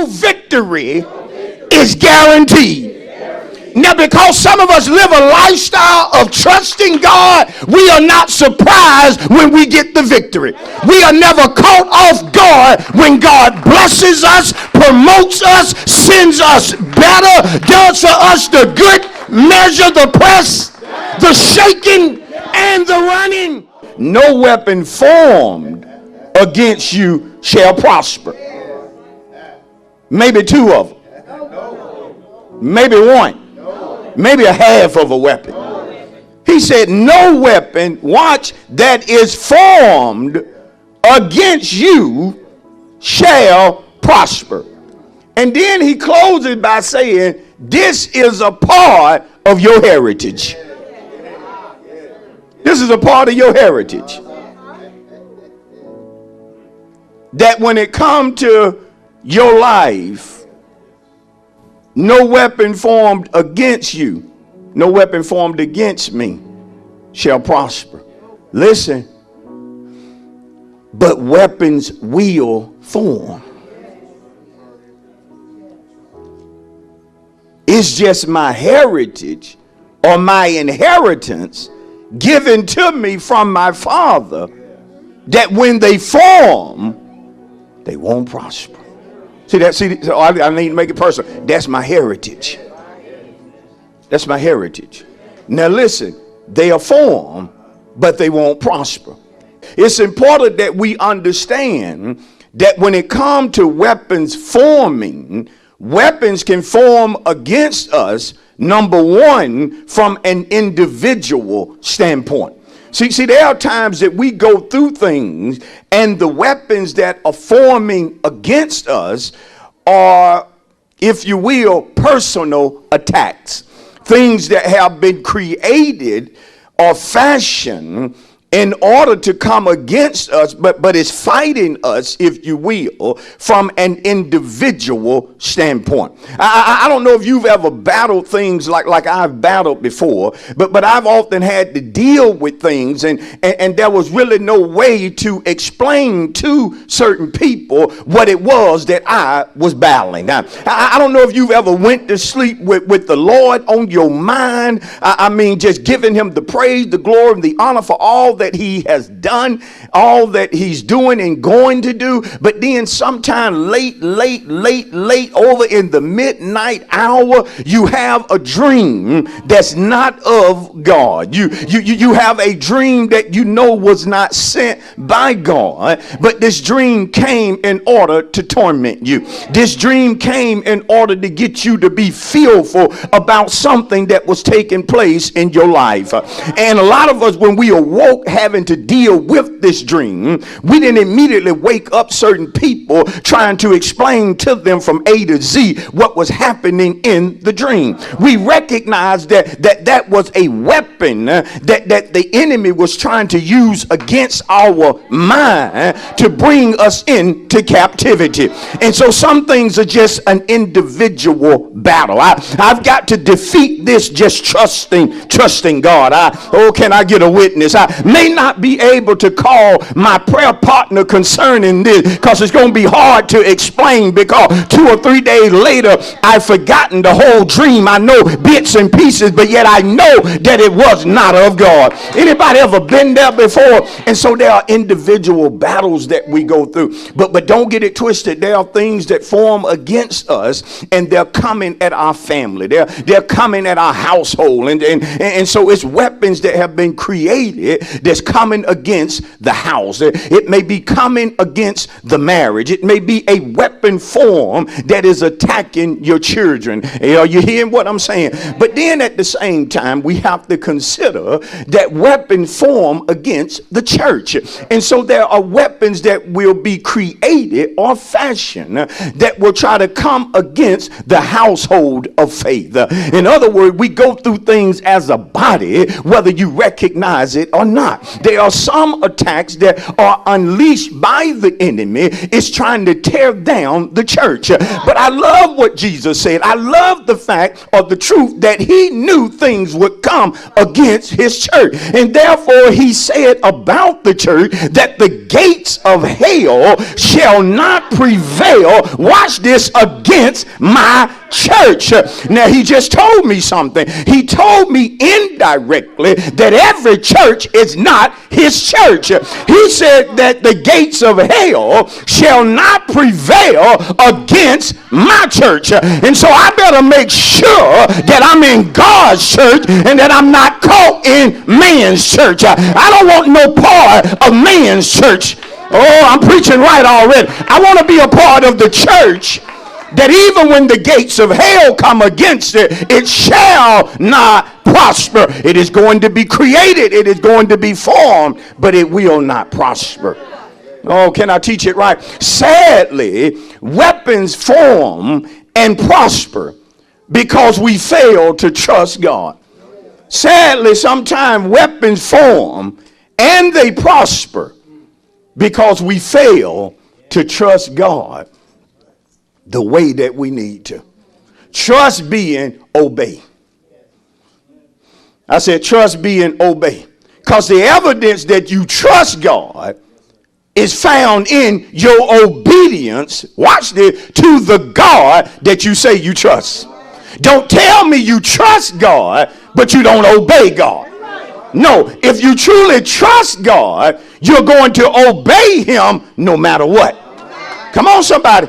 your victory is guaranteed. Now, because some of us live a lifestyle of trusting God, we are not surprised when we get the victory. We are never caught off guard when God blesses us, promotes us, sends us better, does for us the good measure, the press, the shaking, and the running. No weapon formed against you shall prosper. Maybe two of them. Maybe one. Maybe a half of a weapon. He said, no weapon, watch, that is formed against you shall prosper. And then he closes by saying, this is a part of your heritage. This is a part of your heritage. That when it comes to your life, no weapon formed against you, no weapon formed against me shall prosper. Listen, but weapons will form. It's just my heritage or my inheritance given to me from my father that when they form, they won't prosper. See that? So I need to make it personal. That's my heritage. That's my heritage. Now listen, they are formed, but they won't prosper. It's important that we understand that when it comes to weapons forming, weapons can form against us, number one, from an individual standpoint. See, there are times that we go through things and the weapons that are forming against us are, if you will, personal attacks. Things that have been created or fashioned in order to come against us, but it's fighting us, if you will, from an individual standpoint. I don't know if you've ever battled things like I've battled before, but I've often had to deal with things and there was really no way to explain to certain people what it was that I was battling. Now, I don't know if you've ever went to sleep with the Lord on your mind. I mean, just giving him the praise, the glory, and the honor for all that he has done, all that he's doing and going to do. But then sometime late over in the midnight hour, you have a dream that's not of God. You have a dream that you know was not sent by God, but this dream came in order to torment you. This dream came in order to get you to be fearful about something that was taking place in your life. And a lot of us, when we awoke having to deal with this dream, we didn't immediately wake up certain people trying to explain to them from A to Z what was happening in the dream. We recognized that was a weapon that the enemy was trying to use against our mind to bring us into captivity. And so some things are just an individual battle. I've got to defeat this just trusting God. Can I get a witness? I may not be able to call my prayer partner concerning this because it's going to be hard to explain, because 2 or 3 days later I've forgotten the whole dream. I know bits and pieces, but yet I know that it was not of God. Anybody ever been there before? And so there are individual battles that we go through, but don't get it twisted. There are things that form against us, and they're coming at our family. They're coming at our household, and so it's weapons that have been created that's coming against the house. It may be coming against the marriage. It may be a weapon form that is attacking your children. Are you hearing what I'm saying? But then at the same time, we have to consider that weapon form against the church. And so there are weapons that will be created or fashioned that will try to come against the household of faith. In other words, we go through things as a body, whether you recognize it or not. There are some attacks that are unleashed by the enemy. It's trying to tear down the church. But I love what Jesus said. I love the fact of the truth that he knew things would come against his church. And therefore he said about the church that the gates of hell shall not prevail, watch this, against my church. Now he just told me something. He told me indirectly that every church is not his church. He said that the gates of hell shall not prevail against my church. And so I better make sure that I'm in God's church and that I'm not caught in man's church. I don't want no part of man's church. Oh, I'm preaching right already. I want to be a part of the church that even when the gates of hell come against it, it shall not prosper. It is going to be created. It is going to be formed, but it will not prosper. Oh, can I teach it right? Sadly, weapons form and prosper because we fail to trust God. Sadly, sometimes weapons form and they prosper because we fail to trust God the way that we need to. Trust being obey. I said trust being obey. Because the evidence that you trust God is found in your obedience, watch this, to the God that you say you trust. Don't tell me you trust God, but you don't obey God. No, if you truly trust God, you're going to obey him no matter what. Come on, somebody.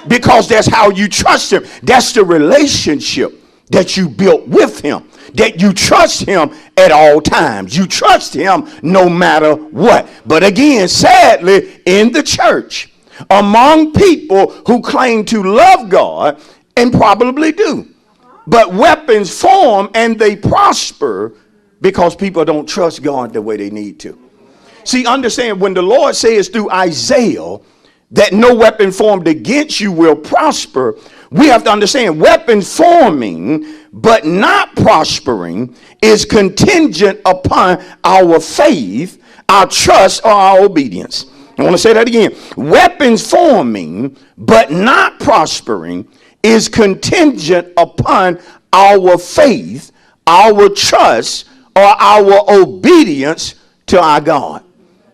Because that's how you trust him. That's the relationship that you built with him. That you trust him at all times. You trust him no matter what. But again, sadly, in the church, among people who claim to love God, and probably do, but weapons form and they prosper because people don't trust God the way they need to. See, understand, when the Lord says through Isaiah that no weapon formed against you will prosper, we have to understand weapons forming but not prospering is contingent upon our faith, our trust, or our obedience. I want to say that again. Weapons forming but not prospering is contingent upon our faith, our trust, or our obedience to our God.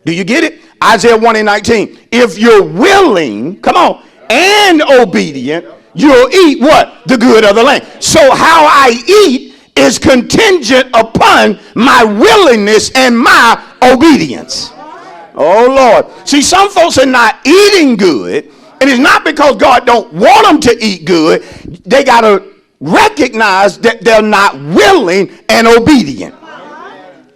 Do you get it? Isaiah 1:19. If you're willing, come on, and obedient, you'll eat what? The good of the land. So how I eat is contingent upon my willingness and my obedience. Oh Lord. See, some folks are not eating good, and it's not because God don't want them to eat good. They got to recognize that they're not willing and obedient.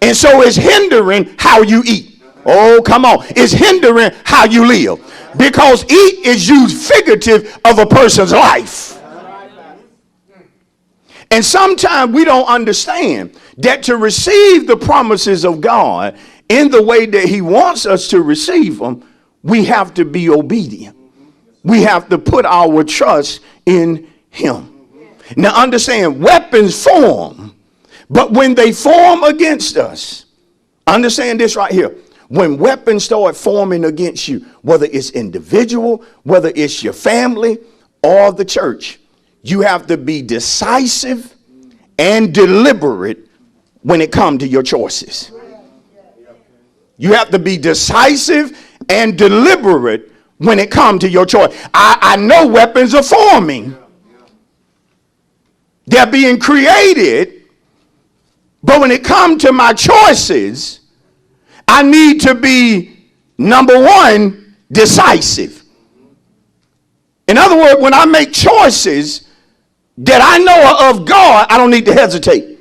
And so it's hindering how you eat. Oh, come on. It's hindering how you live. Because eat is used figurative of a person's life. And sometimes we don't understand that to receive the promises of God in the way that he wants us to receive them, we have to be obedient. We have to put our trust in him. Now understand, weapons form, but when they form against us, understand this right here. When weapons start forming against you, whether it's individual, whether it's your family or the church, you have to be decisive and deliberate when it comes to your choices. You have to be decisive and deliberate when it comes to your choice. I know weapons are forming. They're being created. But when it comes to my choices, I need to be, number one, decisive. In other words, when I make choices that I know are of God, I don't need to hesitate.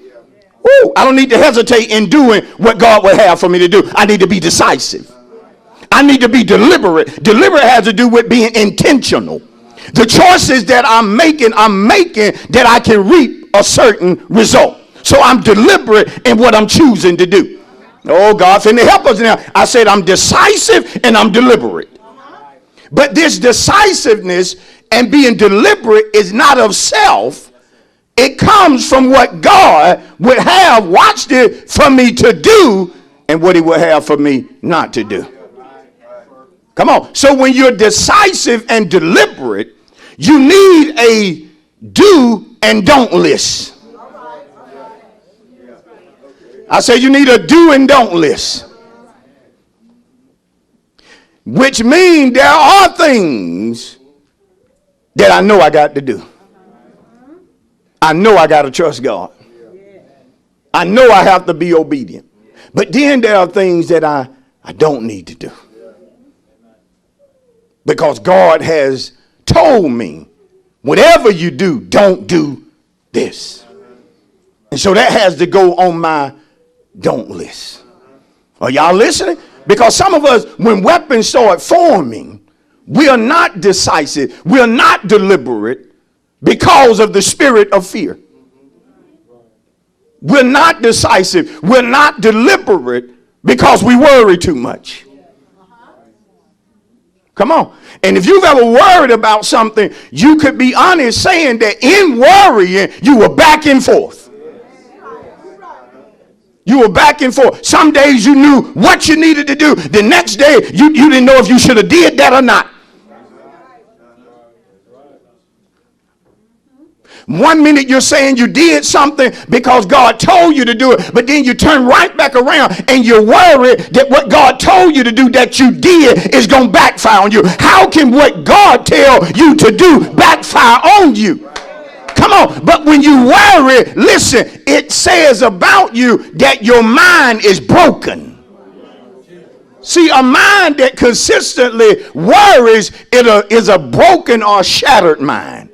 I don't need to hesitate in doing what God would have for me to do. I need to be decisive. I need to be deliberate. Deliberate has to do with being intentional. The choices that I'm making that I can reap a certain result. So I'm deliberate in what I'm choosing to do. Oh, God, finna help us now. I said I'm decisive and I'm deliberate. But this decisiveness and being deliberate is not of self. It comes from what God would have watched it for me to do and what he would have for me not to do. Come on. So when you're decisive and deliberate, you need a do and don't list. I say you need a do and don't list. Which means there are things that I know I got to do. I know I got to trust God. I know I have to be obedient. But then there are things that I don't need to do. Because God has told me, whatever you do, don't do this. And so that has to go on my don't list. Are y'all listening? Because some of us, when weapons start forming, we are not decisive. We are not deliberate because of the spirit of fear. We're not decisive. We're not deliberate because we worry too much. Come on. And if you've ever worried about something, you could be honest saying that in worrying, you were back and forth. You were back and forth. Some days you knew what you needed to do. The next day, you didn't know if you should have did that or not. One minute you're saying you did something because God told you to do it, but then you turn right back around and you're worried that what God told you to do that you did is going to backfire on you. How can what God tell you to do backfire on you? Come on. But when you worry, listen, it says about you that your mind is broken. See, a mind that consistently worries is a broken or shattered mind.